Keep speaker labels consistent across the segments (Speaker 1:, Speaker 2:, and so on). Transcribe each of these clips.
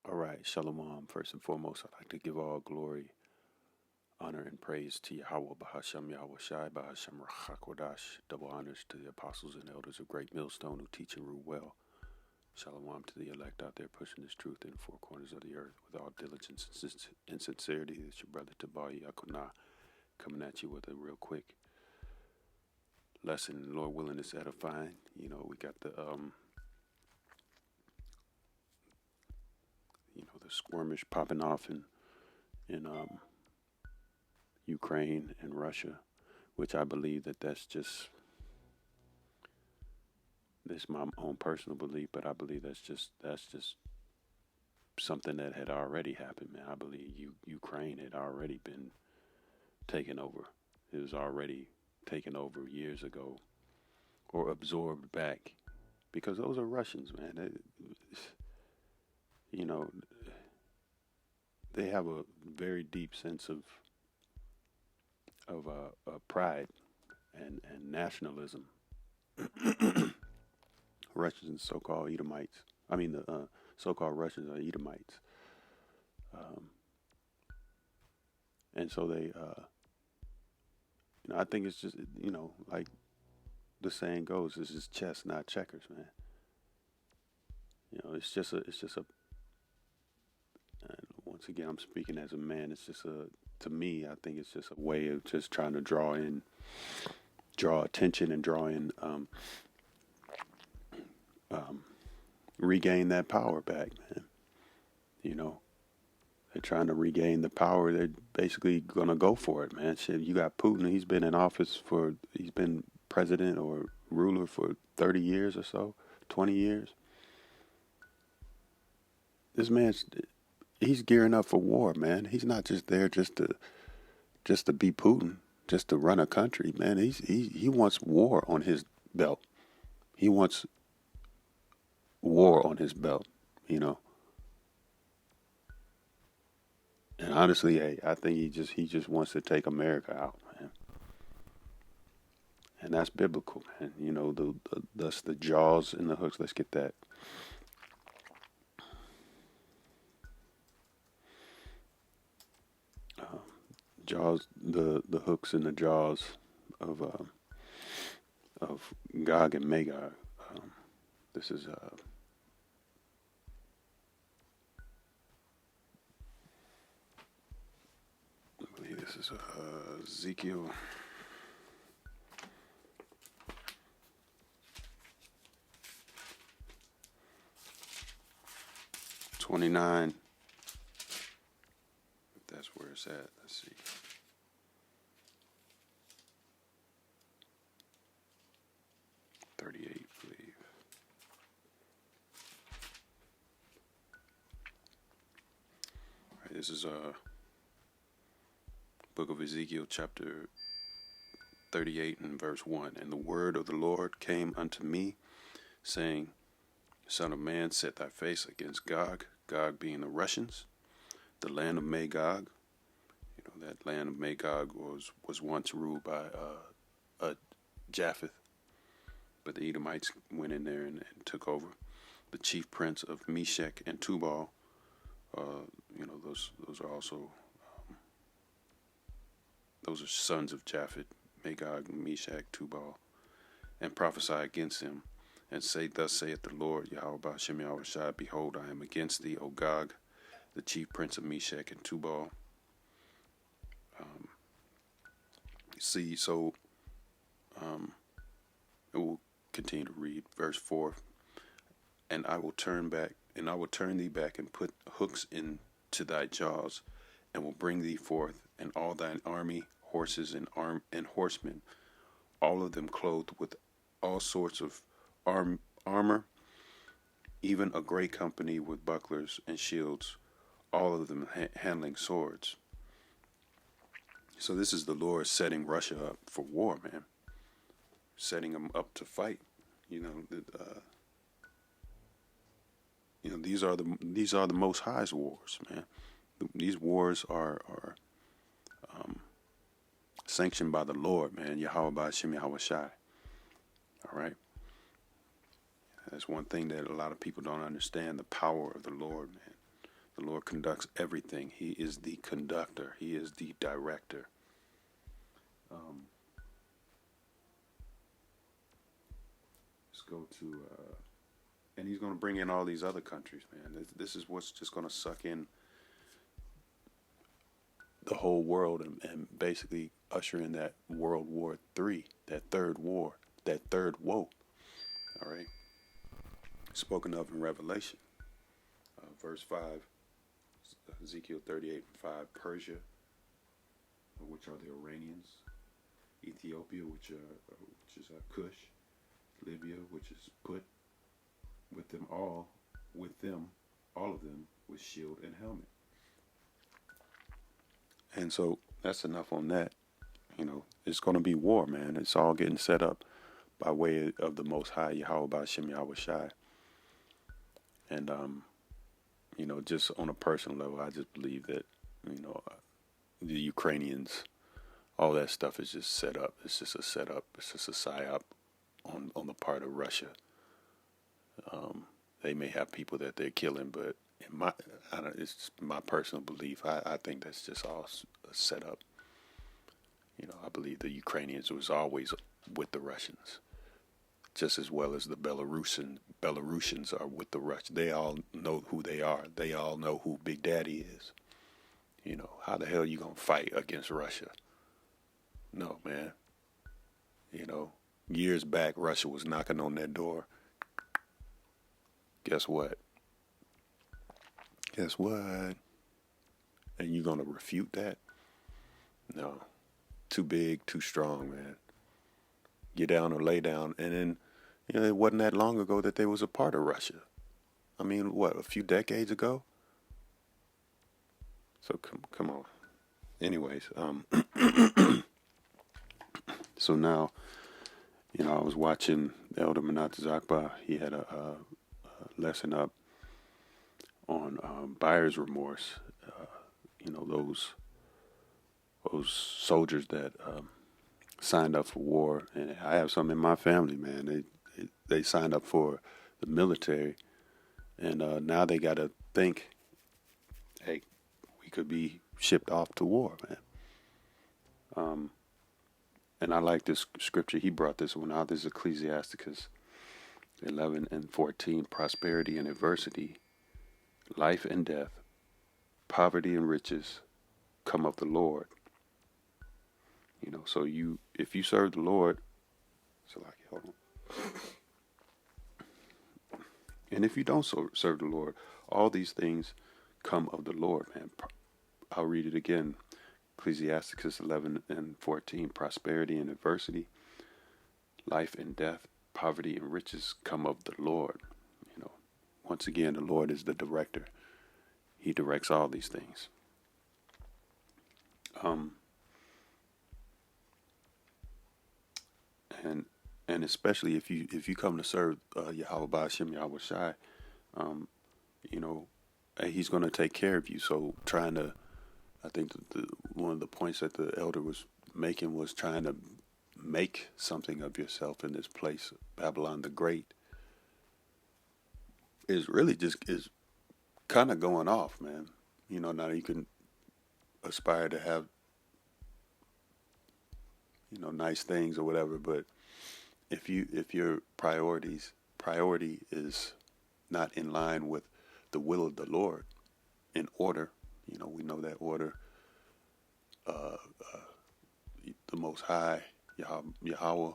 Speaker 1: All right, Shalom. First and foremost, I'd like to give all glory, honor, and praise to Yahweh Bahasham Yahweh Shai Bahasham Rachakwadash. Double honors to the apostles and elders of Great Millstone who teach and rule well. Shalom to the elect out there pushing this truth in the four corners of the earth with all diligence and sincerity. It's your brother Tabari Yakunah coming at you with a real quick lesson. Lord willing, it's edifying. We got the skirmish popping off in Ukraine and Russia, which I believe that's just this is my own personal belief, but I believe that's just something that had already happened, man. I believe Ukraine had already been taken over. It was already taken over years ago or absorbed back because those are Russians, man. You know, they have a very deep sense of pride and nationalism. Russians, so-called Edomites. I mean, the so-called Russians are Edomites, and so they, I think it's just, like the saying goes, "This is chess, not checkers, man." It's just a. And once again, I'm speaking as a man. It's just to me, I think it's just a way of just trying to draw attention and draw in, regain that power back, man. They're trying to regain the power. They're basically gonna go for it, man. Shit, you got Putin. He's been president or ruler for 30 years or so, 20 years. This he's gearing up for war, man. He's not just there just to be Putin, just to run a country, man. He wants war on his belt. He wants war on his belt, you know. And honestly, hey, I think he just wants to take America out, man. And that's biblical, man. Thus the jaws and the hooks. Let's get that. Jaws, the hooks and the jaws of Gog and Magog. This is I believe this is Ezekiel 29. If that's where it's at, let's see. '38, I believe. All right, this is book of Ezekiel, chapter 38 and verse 1. And the word of the Lord came unto me, saying, Son of man, set thy face against Gog, Gog being the Russians, the land of Magog. That land of Magog was once ruled by Japheth, but the Edomites went in there and took over. The chief prince of Meshech and Tubal, those are also those are sons of Japheth, Magog, Meshech, Tubal, and prophesy against him, and say, Thus saith the Lord, Yahweh Ba'ashem Yahweh Shai, Behold, I am against thee, O Gog, the chief prince of Meshech and Tubal. It will continue to read verse 4. And I will turn thee back and put hooks into thy jaws, and will bring thee forth, and all thine army, horses and horsemen, all of them clothed with all sorts of armor, even a great company with bucklers and shields, all of them handling swords. So this is the Lord setting Russia up for war, man. Setting them up to fight. These are the Most High's wars, man. These wars are sanctioned by the Lord, man. Yahweh Ba'ashem Yahweh Shai. All right. That's one thing that a lot of people don't understand: the power of the Lord, man. The Lord conducts everything. He is the conductor. He is the director. Let's go to, and he's going to bring in all these other countries, man. This is what's just going to suck in the whole world and basically usher in that World War III, that third war, that third woe. All right. Spoken of in Revelation, verse 5, Ezekiel 38 and 5, Persia, which are the Iranians, Ethiopia, which is Cush, Libya, which is Put, all of them with shield and helmet. And so that's enough on that. It's going to be war, man. It's all getting set up by way of the Most High, Yahweh Ba'Shem Yahweh Shai. And, just on a personal level, I just believe that, the Ukrainians, all that stuff is just set up. It's just a setup. It's just a psyop on the part of Russia. They may have people that they're killing, but it's my personal belief. I think that's just all a setup. I believe the Ukrainians was always with the Russians, just as well as the Belarusians are with the Russians. They all know who they are. They all know who Big Daddy is. How the hell you gonna fight against Russia? No, man. Years back, Russia was knocking on their door. Guess what? And you gonna refute that? No. Too big, too strong, man. Get down or lay down. And then, it wasn't that long ago that they was a part of Russia. I mean, a few decades ago? So come on. Anyways, so now, I was watching the Elder Manat Zakba. He had a lesson up on buyer's remorse. Those soldiers that signed up for war, and I have some in my family, man. They signed up for the military, and now they got to think, hey, we could be shipped off to war, man. And I like this scripture. He brought this one out. This is Ecclesiasticus 11 and 14. Prosperity and adversity, life and death, poverty and riches come of the Lord. So if you serve the Lord, hold on. And if you don't serve the Lord, all these things come of the Lord, man. I'll read it again. Ecclesiasticus 11 and 14. Prosperity and adversity, life and death, poverty and riches come of the Lord. Once again, the Lord is the director. He directs all these things. And especially if you come to serve Yahweh Ba'Shem Yahweh Shai, he's going to take care of you. So I think one of the points that the elder was making was trying to make something of yourself in this place, Babylon the Great, is kind of going off, man. Now you can aspire to have, nice things or whatever, but if your priority is not in line with the will of the Lord, in order, we know that order, the Most High, Yahweh,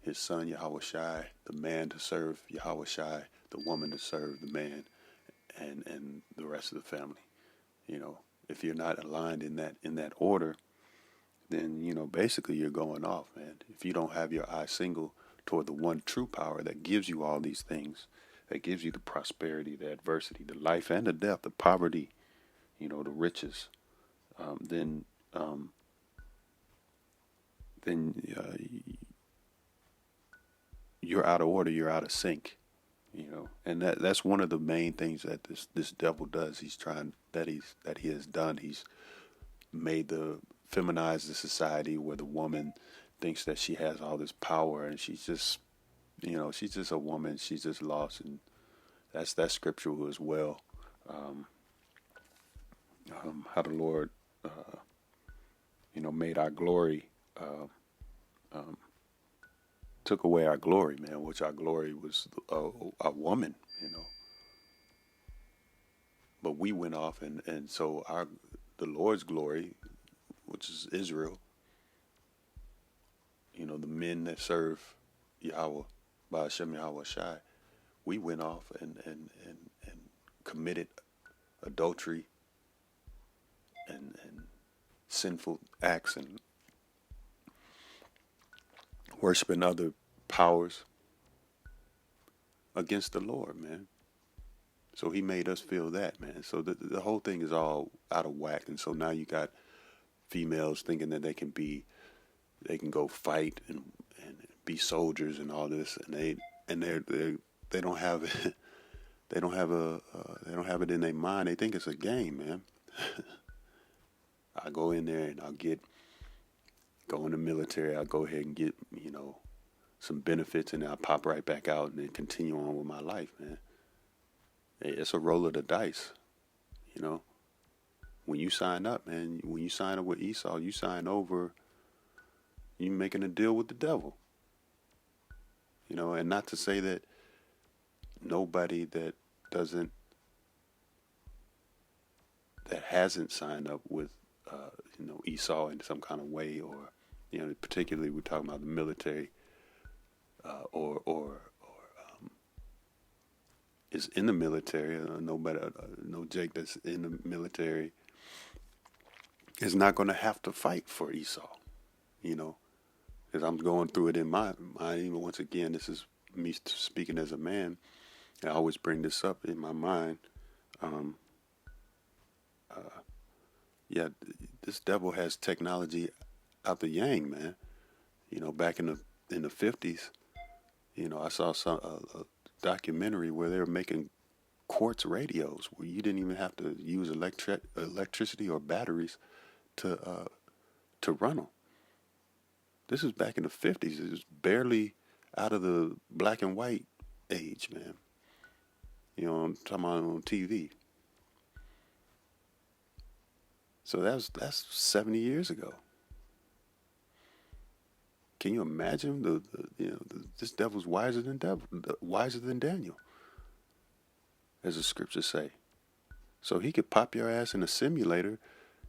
Speaker 1: His Son, Yahweh Shai, the man to serve Yahweh Shai, the woman to serve the man, and the rest of the family. If you're not aligned in that order, then, basically you're going off, man. If you don't have your eye single toward the one true power that gives you all these things, that gives you the prosperity, the adversity, the life and the death, the poverty, the riches, then you're out of order, you're out of sync, and that's one of the main things that this devil does. That he has done. He's made feminized the society where the woman thinks that she has all this power, and she's just a woman. She's just lost, and that's scriptural as well. how the Lord, made our glory, took away our glory, man, which our glory was a woman, But we went off, and so the Lord's glory, which is Israel, the men that serve Yahweh, by Hashem Yahweh Shai, we went off and committed adultery and sinful acts and worshiping other powers against the Lord, man. So he made us feel that, man. So the whole thing is all out of whack. And so now you got females thinking that they can go fight and be soldiers and all this, and they don't have it. They don't have it in their mind. They think it's a game, man. I go in there and go in the military. I'll go ahead and get, some benefits, and then I'll pop right back out and then continue on with my life, man. It's a roll of the dice, When you sign up, man, when you sign up with Esau, you sign over, you making a deal with the devil. And not to say that nobody that hasn't signed up with, Esau in some kind of way, or, particularly we're talking about the military, or is in the military. No Jake that's in the military is not going to have to fight for Esau, because I'm going through it in my mind. Even once again, this is me speaking as a man. I always bring this up in my mind. This devil has technology out the yang, man. Back in the 50s, I saw a documentary where they were making quartz radios where you didn't even have to use electricity or batteries to run them. This is back in the 50s. It was barely out of the black and white age, man. I'm talking about on TV. So that's 70 years ago. Can you imagine this devil's wiser than Daniel, as the scriptures say. So he could pop your ass in a simulator,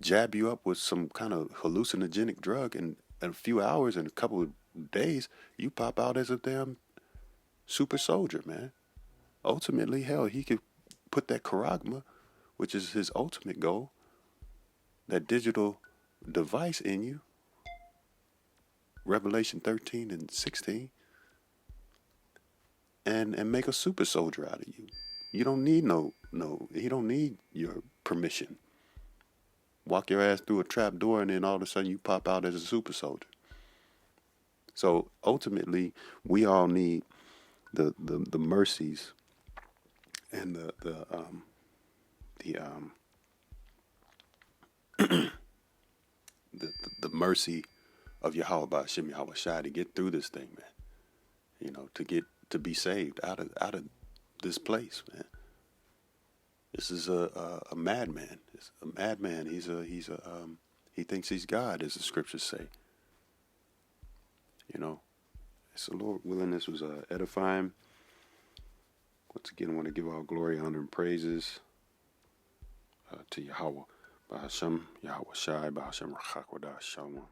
Speaker 1: jab you up with some kind of hallucinogenic drug, and in a few hours, in a couple of days, you pop out as a damn super soldier, man. Ultimately, hell, he could put that charagma, which is his ultimate goal, that digital device in you, Revelation 13 and 16, and make a super soldier out of you. You don't need he don't need your permission. Walk your ass through a trap door, and then all of a sudden you pop out as a super soldier. So ultimately, we all need the mercies and the mercy of Yahweh Ba'ashem Yahweh Shai to get through this thing, man. To be saved out of this place, man. This is a madman. It's a madman. He thinks he's God, as the scriptures say. So Lord willing, this was edifying. Once again, I want to give all glory, honor, and praises to Yahweh. Ba'ashem Yahweh Shai, Ba'ashem Rachak Wadah Shalom.